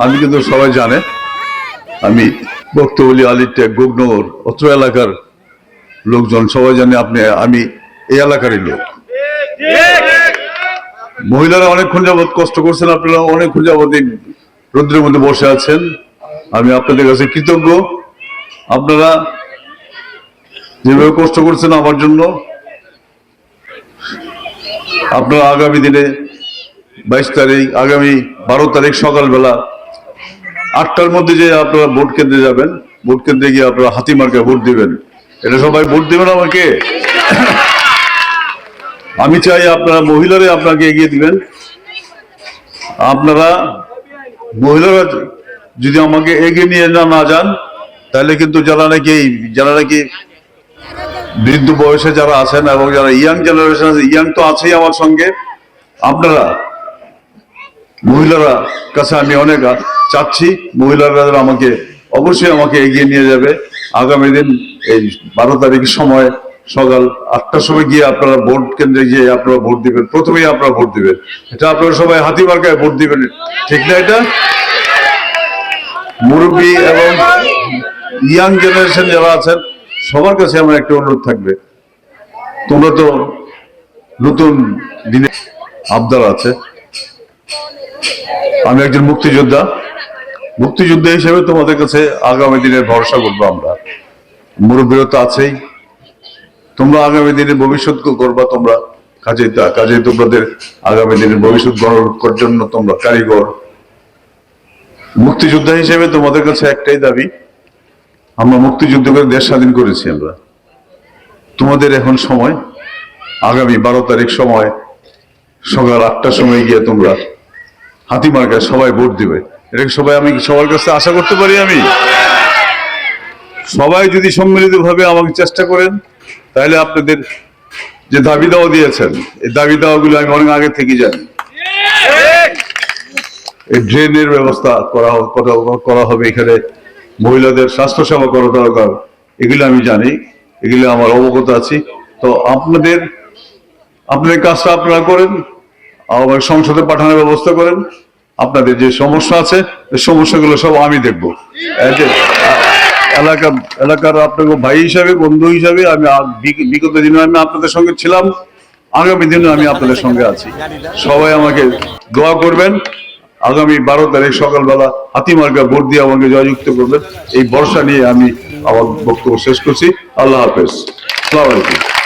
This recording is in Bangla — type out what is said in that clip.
আমি কিন্তু সবাই জানে আমি বক্তবলী আলিটেক গোগনগর অত্র এলাকার লোকজন সবাই জানে আমি এই এলাকারই লোক। মহিলারা অনেকক্ষণ যাবৎ কষ্ট করছেন, আপনারা অনেকক্ষণ যাবৎ রোদ্রের মধ্যে বসে আছেন। আমি আপনাদের কাছে কৃতজ্ঞ, আপনারা যেভাবে কষ্ট করছেন আমার জন্য। আপনারা আগামী দিনে 22 তারিখ, আগামী 12 তারিখ সকালবেলা 8টার মধ্যে যে আপনারা ভোট কেন্দ্রে যাবেন, ভোট কেন্দ্রে গিয়ে আপনারা হাতিমার্কায় ভোট দিবেন। এটা সবাই ভোট দিবেন আমাকে। আমি চাই আপনারা মহিলারা আপনাকে এগিয়ে দিবেন। আপনারা মহিলারা যদি আমাকে এগিয়ে নিয়ে না যান, তাহলে কিন্তু যারা নাকি বৃদ্ধ বয়সে যারা আছেন এবং যারা ইয়াং জেনারেশন আছে, ইয়াং তো আছেই আমার সঙ্গে, আপনারা মহিলারা কাছে আমি অনেক চাচ্ছি, মহিলারা অবশ্যই আমাকে এগিয়ে নিয়ে যাবে। আগামী দিন এই 12 তারিখ সময় সকাল 8টার সময় গিয়ে আপনারা ভোট কেন্দ্রে গিয়ে আপনারা ভোট দিবেন। প্রথমেই আপনারা ভোট দিবেন, এটা আপনারা সবাই হাতিমার্কায় ভোট দিবেন, ঠিক না? এটা মুরব্বী এবং ইয়াং জেনারেশন যারা আছেন সবার কাছে আমার একটা অনুরোধ থাকবে, তোমরা তো নতুন দিনে আবদার আছে। আমি একজন মুক্তিযোদ্ধা হিসেবে তোমাদের কাছে আগামী দিনের ভরসা করবো আমরা। মুরব্বীরা তো আছেই, তোমরা আগামী দিনে ভবিষ্যৎ করবা, তোমরা কাজেই তোমাদের আগামী দিনের ভবিষ্যৎ গড়ার জন্য তোমরা কারিগর। মুক্তিযোদ্ধা হিসেবে তোমাদের কাছে একটাই দাবি, আমরা মুক্তিযুদ্ধ করে দেশ স্বাধীন করেছি আমরা। তোমাদের এখন সময়, আগামী 12 তারিখ সময় সকাল 8টার সময় গিয়ে তোমরা হাতিমার্কায় সবাই ভোট দিবে। এটা আমি সবার কাছে আশা করতে পারি। আমি সবাই যদি সম্মিলিত ভাবে আমাকে চেষ্টা করেন, তাহলে আপনাদের যে দাবি দাওয়া দিয়েছেন, এই দাবি দাওয়াগুলো আমি অনেক আগে থেকে জানি। এই ড্রেনের ব্যবস্থা করা হবে, এখানে মহিলাদের স্বাস্থ্যসেবা করা দরকার, এগুলো আমি জানি, এগুলো আমার অবগত আছি। তো আপনাদের কাজটা আপনারা করেন, আমার সংসদে পাঠানোর ব্যবস্থা করেন। আপনাদের যে সমস্যা আছে, এই সমস্যাগুলো সব আমি দেখবো। এলাকার আপনাকে ভাই হিসাবে, বন্ধু হিসাবে আমি বিগত দিনে আমি আপনাদের সঙ্গে ছিলাম, আগামী দিনে আমি আপনাদের সঙ্গে আছি। সবাই আমাকে দোয়া করবেন। আগামী 12 তারিখ সকালবেলা হাতিমার্কা ভোট দিয়ে আমাকে জয়যুক্ত করবেন, এই ভরসা নিয়ে আমি আমার বক্তব্য শেষ করছি। আল্লাহ হাফেজ, আসসালামু আলাইকুম।